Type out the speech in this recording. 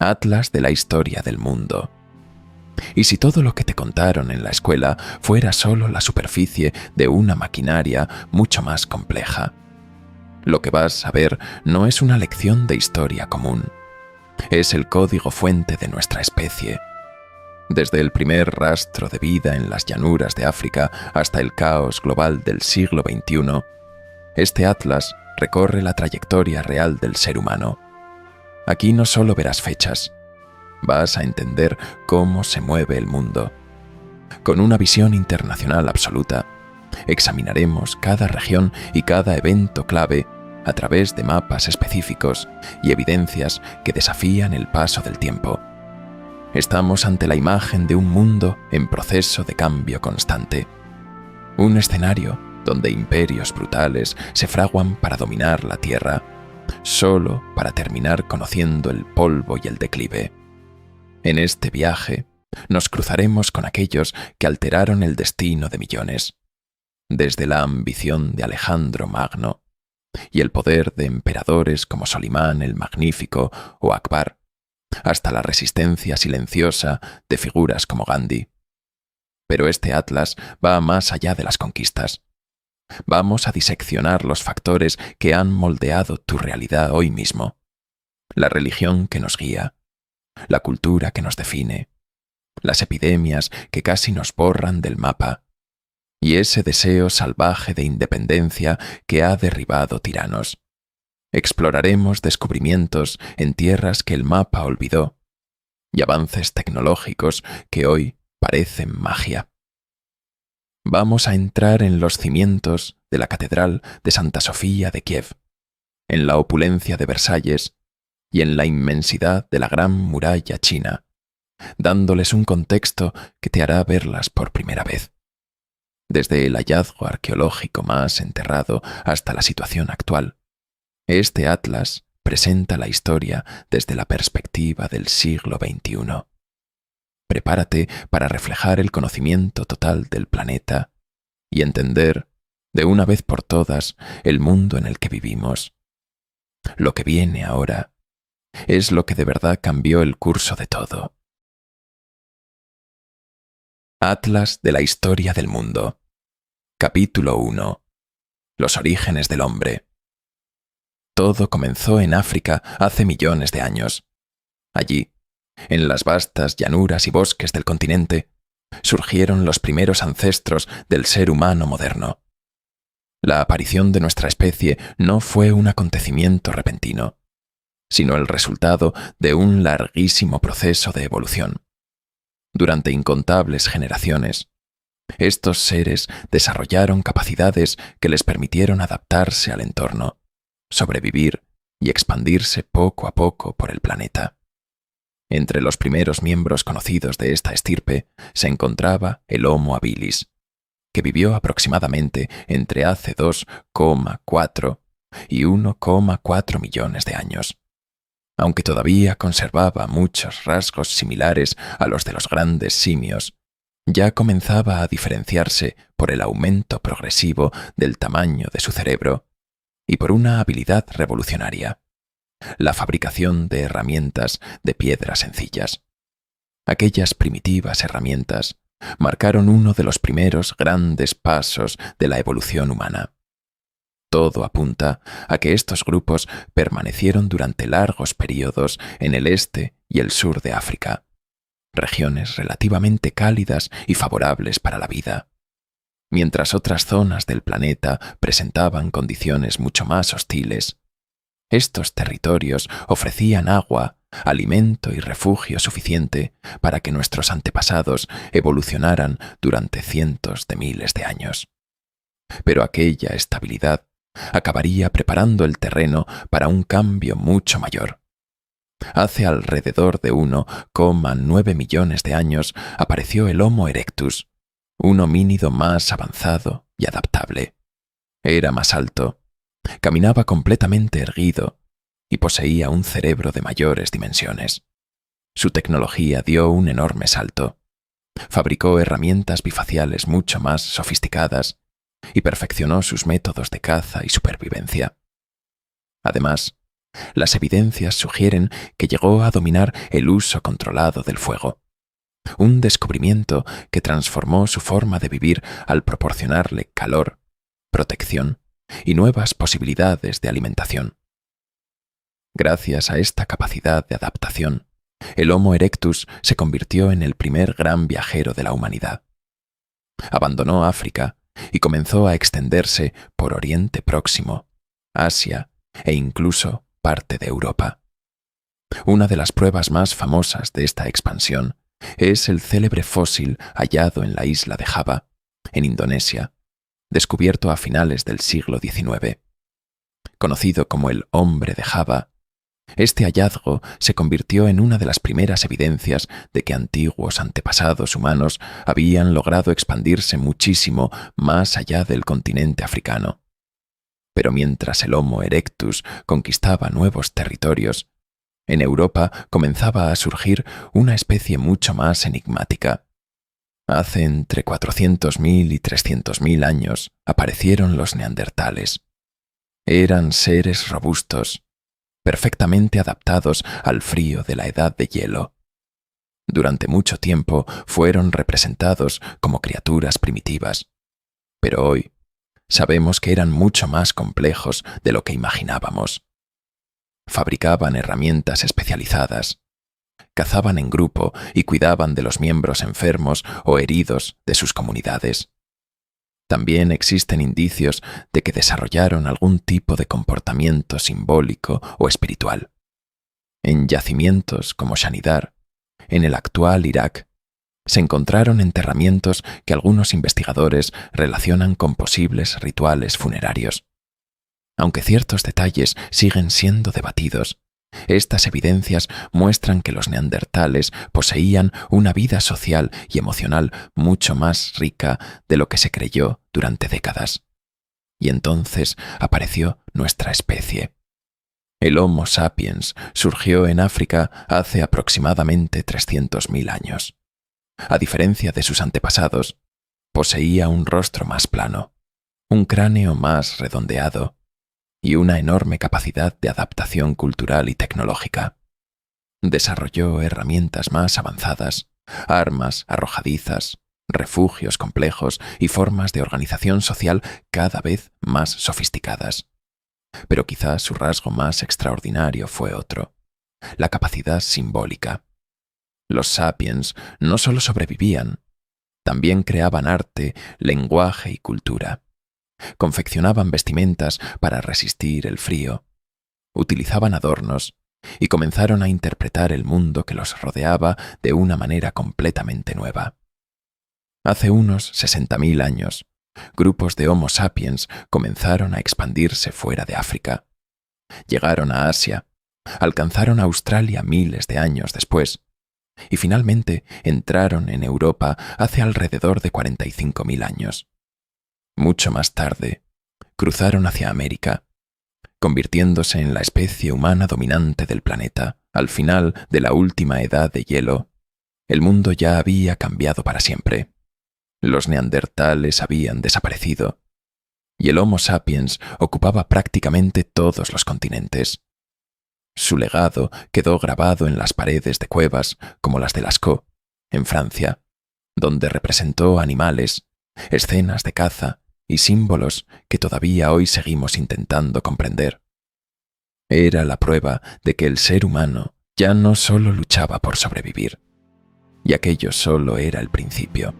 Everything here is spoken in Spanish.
Atlas de la historia del mundo. Y si todo lo que te contaron en la escuela fuera solo la superficie de una maquinaria mucho más compleja. Lo que vas a ver no es una lección de historia común. Es el código fuente de nuestra especie. Desde el primer rastro de vida en las llanuras de África hasta el caos global del siglo XXI, este atlas recorre la trayectoria real del ser humano. Aquí no solo verás fechas, vas a entender cómo se mueve el mundo. Con una visión internacional absoluta, examinaremos cada región y cada evento clave a través de mapas específicos y evidencias que desafían el paso del tiempo. Estamos ante la imagen de un mundo en proceso de cambio constante. Un escenario donde imperios brutales se fraguan para dominar la Tierra, solo para terminar conociendo el polvo y el declive. En este viaje, nos cruzaremos con aquellos que alteraron el destino de millones, desde la ambición de Alejandro Magno y el poder de emperadores como Solimán el Magnífico o Akbar, hasta la resistencia silenciosa de figuras como Gandhi. Pero este atlas va más allá de las conquistas. Vamos a diseccionar los factores que han moldeado tu realidad hoy mismo. La religión que nos guía, la cultura que nos define, las epidemias que casi nos borran del mapa, y ese deseo salvaje de independencia que ha derribado tiranos. Exploraremos descubrimientos en tierras que el mapa olvidó y avances tecnológicos que hoy parecen magia. Vamos a entrar en los cimientos de la Catedral de Santa Sofía de Kiev, en la opulencia de Versalles y en la inmensidad de la Gran Muralla China, dándoles un contexto que te hará verlas por primera vez. Desde el hallazgo arqueológico más enterrado hasta la situación actual, este atlas presenta la historia desde la perspectiva del siglo XXI. Prepárate para reflejar el conocimiento total del planeta y entender, de una vez por todas, el mundo en el que vivimos. Lo que viene ahora es lo que de verdad cambió el curso de todo. Atlas de la historia del mundo. Capítulo 1. Los orígenes del hombre. Todo comenzó en África hace millones de años. Allí, en las vastas llanuras y bosques del continente, surgieron los primeros ancestros del ser humano moderno. La aparición de nuestra especie no fue un acontecimiento repentino, sino el resultado de un larguísimo proceso de evolución. Durante incontables generaciones, estos seres desarrollaron capacidades que les permitieron adaptarse al entorno, sobrevivir y expandirse poco a poco por el planeta. Entre los primeros miembros conocidos de esta estirpe se encontraba el Homo habilis, que vivió aproximadamente entre hace 2,4 y 1,4 millones de años. Aunque todavía conservaba muchos rasgos similares a los de los grandes simios, ya comenzaba a diferenciarse por el aumento progresivo del tamaño de su cerebro y por una habilidad revolucionaria: la fabricación de herramientas de piedras sencillas. Aquellas primitivas herramientas marcaron uno de los primeros grandes pasos de la evolución humana. Todo apunta a que estos grupos permanecieron durante largos períodos en el este y el sur de África, regiones relativamente cálidas y favorables para la vida, mientras otras zonas del planeta presentaban condiciones mucho más hostiles. Estos territorios ofrecían agua, alimento y refugio suficiente para que nuestros antepasados evolucionaran durante cientos de miles de años. Pero aquella estabilidad acabaría preparando el terreno para un cambio mucho mayor. Hace alrededor de 1,9 millones de años apareció el Homo erectus, un homínido más avanzado y adaptable. Era más alto, caminaba completamente erguido y poseía un cerebro de mayores dimensiones. Su tecnología dio un enorme salto. Fabricó herramientas bifaciales mucho más sofisticadas y perfeccionó sus métodos de caza y supervivencia. Además, Las evidencias sugieren que llegó a dominar el uso controlado del fuego, un descubrimiento que transformó su forma de vivir al proporcionarle calor, protección y nuevas posibilidades de alimentación. Gracias a esta capacidad de adaptación, el Homo erectus se convirtió en el primer gran viajero de la humanidad. Abandonó África y comenzó a extenderse por Oriente Próximo, Asia e incluso parte de Europa. Una de las pruebas más famosas de esta expansión es el célebre fósil hallado en la isla de Java, en Indonesia, descubierto a finales del siglo XIX. Conocido como el hombre de Java, este hallazgo se convirtió en una de las primeras evidencias de que antiguos antepasados humanos habían logrado expandirse muchísimo más allá del continente africano. Pero mientras el Homo erectus conquistaba nuevos territorios, en Europa comenzaba a surgir una especie mucho más enigmática. Hace entre 400.000 y 300.000 años aparecieron los neandertales. Eran seres robustos, perfectamente adaptados al frío de la edad de hielo. Durante mucho tiempo fueron representados como criaturas primitivas, pero hoy sabemos que eran mucho más complejos de lo que imaginábamos. Fabricaban herramientas especializadas, cazaban en grupo y cuidaban de los miembros enfermos o heridos de sus comunidades. También existen indicios de que desarrollaron algún tipo de comportamiento simbólico o espiritual. En yacimientos como Shanidar, en el actual Irak, se encontraron enterramientos que algunos investigadores relacionan con posibles rituales funerarios. Aunque ciertos detalles siguen siendo debatidos, estas evidencias muestran que los neandertales poseían una vida social y emocional mucho más rica de lo que se creyó durante décadas. Y entonces apareció nuestra especie. El Homo sapiens surgió en África hace aproximadamente 300.000 años. A diferencia de sus antepasados, poseía un rostro más plano, un cráneo más redondeado y una enorme capacidad de adaptación cultural y tecnológica. Desarrolló herramientas más avanzadas, armas arrojadizas, refugios complejos y formas de organización social cada vez más sofisticadas. Pero quizás su rasgo más extraordinario fue otro: la capacidad simbólica. Los sapiens no solo sobrevivían, también creaban arte, lenguaje y cultura. Confeccionaban vestimentas para resistir el frío, utilizaban adornos y comenzaron a interpretar el mundo que los rodeaba de una manera completamente nueva. Hace unos 60.000 años, grupos de Homo sapiens comenzaron a expandirse fuera de África. Llegaron a Asia, alcanzaron Australia miles de años después, y finalmente entraron en Europa hace alrededor de 45.000 años. Mucho más tarde, cruzaron hacia América, convirtiéndose en la especie humana dominante del planeta. Al final de la última edad de hielo, el mundo ya había cambiado para siempre. Los neandertales habían desaparecido, y el Homo sapiens ocupaba prácticamente todos los continentes. Su legado quedó grabado en las paredes de cuevas como las de Lascaux, en Francia, donde representó animales, escenas de caza y símbolos que todavía hoy seguimos intentando comprender. Era la prueba de que el ser humano ya no solo luchaba por sobrevivir, y aquello solo era el principio.